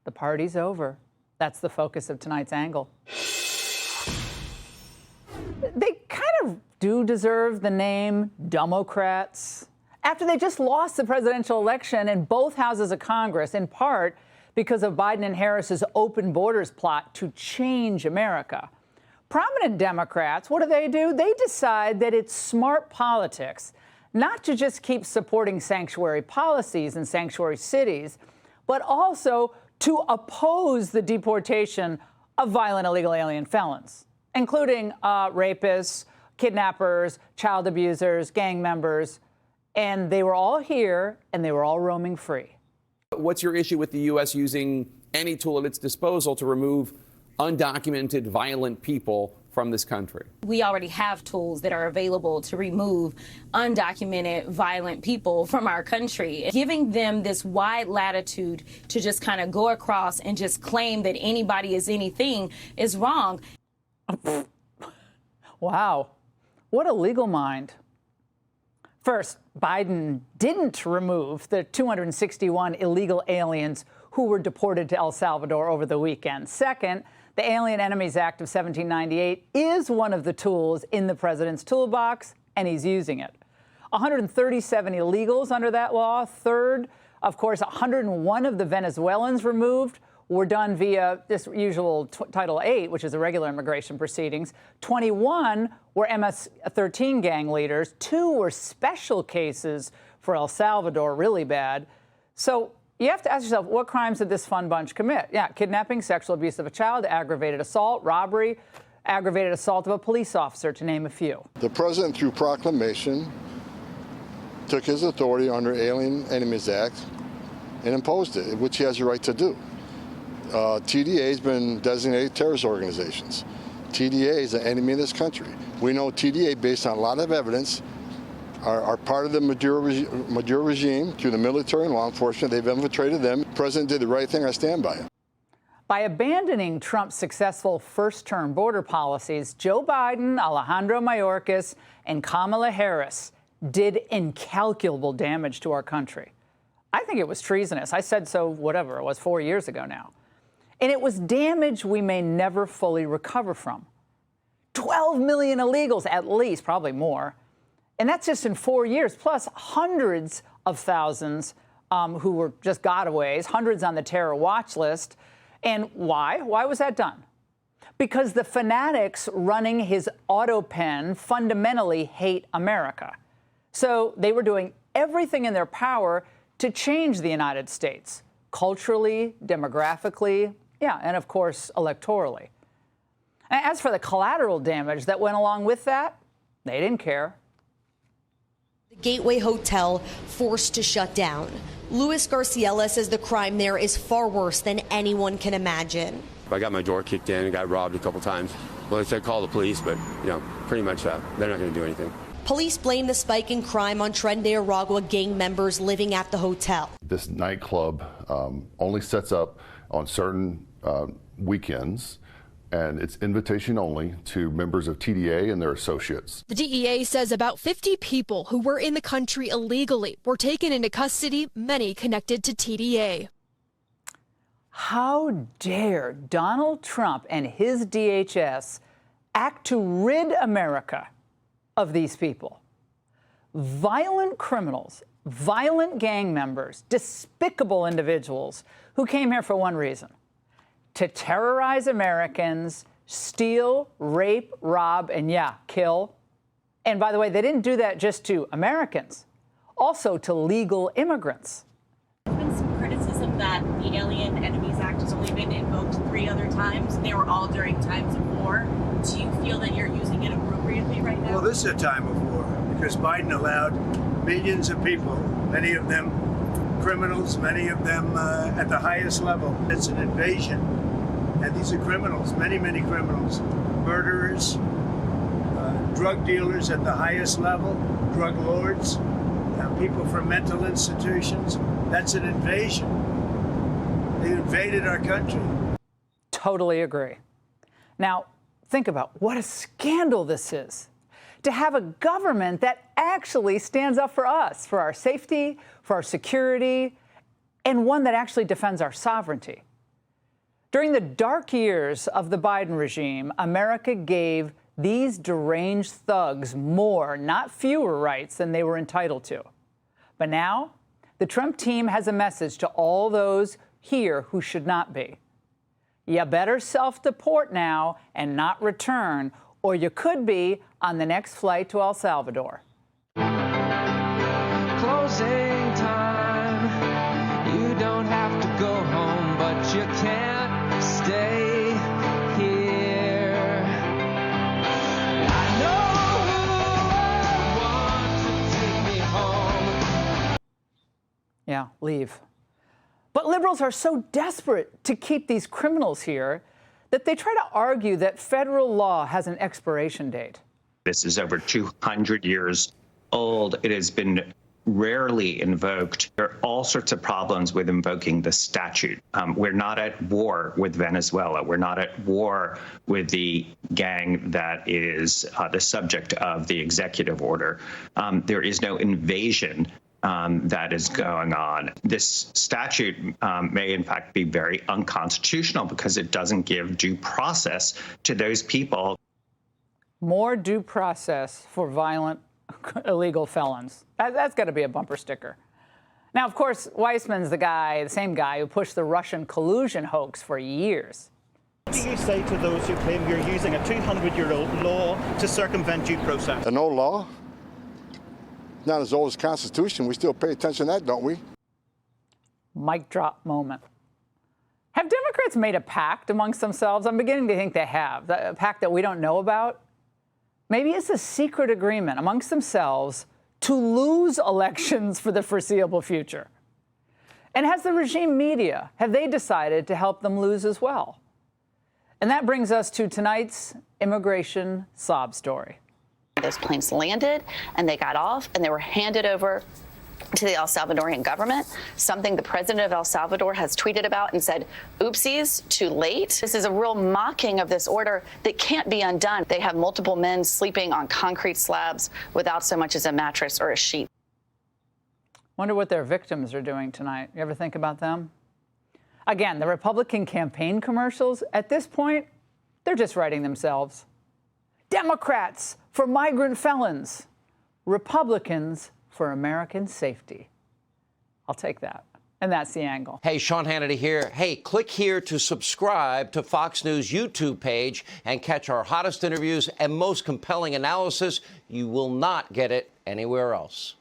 The party's over. That's the focus of tonight's Angle. They kind of do deserve the name Democrats after they just lost the presidential election in both houses of Congress, in part because of Biden and Harris's open borders plot to change America. Prominent Democrats, what do? They decide that it's smart politics not to just keep supporting sanctuary policies and sanctuary cities, but also to oppose the deportation of violent illegal alien felons, including rapists, kidnappers, child abusers, gang members. And they were all here, and they were all roaming free. What's your issue with the U.S. using any tool at its disposal to remove undocumented violent people from this country? We already have tools that are available to remove undocumented violent people from our country. Giving them this wide latitude to just kind of go across and just claim that anybody is anything is wrong. Wow. What a legal mind. First, Biden didn't remove the 261 illegal aliens who were deported to El Salvador over the weekend. Second, the Alien Enemies Act of 1798 is one of the tools in the president's toolbox, and he's using it. 137 illegals under that law. Third, of course, 101 of the Venezuelans removed were done via this usual Title VIII, which is the regular immigration proceedings. 21 were MS-13 gang leaders. 2 were special cases for El Salvador, really bad. So you have to ask yourself, what crimes did this fun bunch commit? Yeah, kidnapping, sexual abuse of a child, aggravated assault, robbery, aggravated assault of a police officer, to name a few. The president, through proclamation, took his authority under Alien Enemies Act and imposed it, which he has a right to do. TDA has been designated terrorist organizations. TDA is an enemy of this country. We know TDA, based on a lot of evidence, are part of the Maduro regime through the military and law enforcement. They've infiltrated them. The president did the right thing. I stand by him. By abandoning Trump's successful first-term border policies, Joe Biden, Alejandro Mayorkas, and Kamala Harris did incalculable damage to our country. I think it was treasonous. I said so, whatever, it was 4 years ago now. And it was damage we may never fully recover from. 12 million illegals, at least, probably more. And that's just in 4 years, plus hundreds of thousands who were just gotaways, hundreds on the terror watch list. And why? Why was that done? Because the fanatics running his auto pen fundamentally hate America. So they were doing everything in their power to change the United States, culturally, demographically, yeah, and of course, electorally. And as for the collateral damage that went along with that, they didn't care. The Gateway Hotel forced to shut down. Luis Garciela says the crime there is far worse than anyone can imagine. I got my door kicked in and got robbed a couple times. Well, they said call the police, but, pretty much they're not going to do anything. Police blame the spike in crime on Tren de Aragua gang members living at the hotel. This nightclub only sets up on certain weekends, and it's invitation only to members of TDA and their associates. The DEA says about 50 people who were in the country illegally were taken into custody, many connected to TDA. How dare Donald Trump and his DHS act to rid America of these people? Violent criminals, violent gang members, despicable individuals who came here for one reason: to terrorize Americans, steal, rape, rob, and kill. And by the way, they didn't do that just to Americans, also to legal immigrants. There's been some criticism that the Alien Enemies Act has only been invoked 3 other times. They were all during times of war. Do you feel that you're using it appropriately right now? Well, this is a time of war because Biden allowed millions of people, many of them criminals, many of them at the highest level. It's an invasion. And these are criminals, many, many criminals, murderers, drug dealers at the highest level, drug lords, people from mental institutions. That's an invasion. They invaded our country. Totally agree. Now, think about what a scandal this is. To have a government that actually stands up for us, for our safety, for our security, and one that actually defends our sovereignty. During the dark years of the Biden regime, America gave these deranged thugs more, not fewer, rights than they were entitled to. But now, the Trump team has a message to all those here who should not be. You better self-deport now and not return, or you could be on the next flight to El Salvador. Closing time. You don't have to go home, but you can't stay here. I know who I want to take me home. Yeah, leave. But liberals are so desperate to keep these criminals here that they try to argue that federal law has an expiration date. This is over 200 years old. It has been rarely invoked. There are all sorts of problems with invoking the statute. We're not at war with Venezuela. We're not at war with the gang that is the subject of the executive order. There is no invasion that is going on. This statute may, in fact, be very unconstitutional because it doesn't give due process to those people. More due process for violent illegal felons. That's got to be a bumper sticker. Now, of course, Weissman's the same guy who pushed the Russian collusion hoax for years. What do you say to those who claim you're using a 200-year-old law to circumvent due process? An old law? Not as old as the Constitution. We still pay attention to that, don't we? Mic drop moment. Have Democrats made a pact amongst themselves? I'm beginning to think they have. A pact that we don't know about? Maybe it's a secret agreement amongst themselves to lose elections for the foreseeable future. And has the regime media, have they decided to help them lose as well? And that brings us to tonight's immigration sob story. Those planes landed and they got off and they were handed over to the El Salvadorian government, something the president of El Salvador has tweeted about and said, oopsies, too late. This is a real mocking of this order that can't be undone. They have multiple men sleeping on concrete slabs without so much as a mattress or a sheet. Wonder what their victims are doing tonight. You ever think about them? Again, the Republican campaign commercials, at this point, they're just writing themselves. Democrats for migrant felons, Republicans for American safety. I'll take that. And that's The Angle. Hey, Sean Hannity here. Hey, click here to subscribe to Fox News YouTube page and catch our hottest interviews and most compelling analysis. You will not get it anywhere else.